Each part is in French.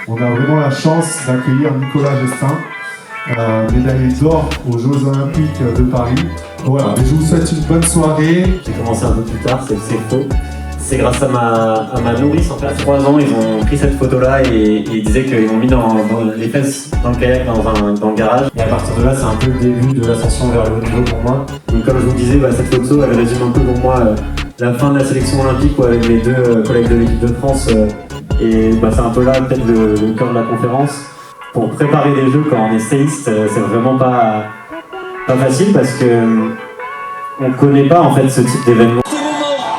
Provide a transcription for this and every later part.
On a vraiment la chance d'accueillir Nicolas Gestin, médaillé d'or aux Jeux Olympiques de Paris. Voilà, et je vous souhaite une bonne soirée. J'ai commencé un peu plus tard, c'est faux. C'est grâce à ma nourrice, en fait. À 3 ans, ils ont pris cette photo-là et ils disaient qu'ils m'ont mis dans les fesses dans le kayak, dans le garage. Et à partir de là, c'est un peu le début de l'ascension vers le haut niveau pour moi. Donc comme je vous disais, cette photo, elle résume un peu pour moi la fin de la sélection olympique avec mes deux collègues de l'équipe de France. Et c'est un peu là peut-être le cœur de la conférence. Pour préparer des jeux quand on est séiste, c'est vraiment pas facile parce que on connaît pas en fait ce type d'événement.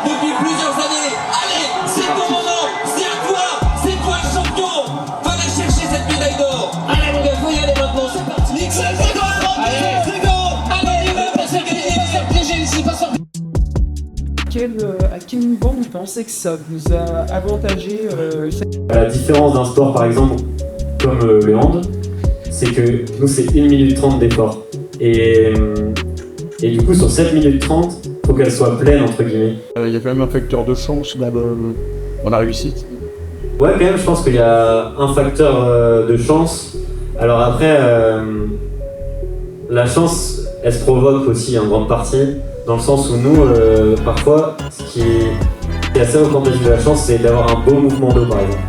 Depuis plusieurs années, allez, c'est ton moment, c'est à toi, c'est toi le champion. Va aller chercher cette médaille d'or. Allez mon gars, faut y aller maintenant, c'est parti. C'est go, c'est go. Allez, il va passer faire piéger ici, pas sortir. À quel niveau vous pensez que ça vous a avantagé La différence d'un sport par exemple comme le hand, c'est que nous c'est 1 minute 30 d'effort. Et du coup sur 7 minutes 30, il faut qu'elle soit pleine entre guillemets. Il y a quand même un facteur de chance dans la réussite. Ouais, quand même, je pense qu'il y a un facteur de chance. Alors après, la chance, elle se provoque aussi en grande partie, dans le sens où nous, parfois, ce qui est assez représentatif de la chance, c'est d'avoir un beau mouvement d'eau, par exemple.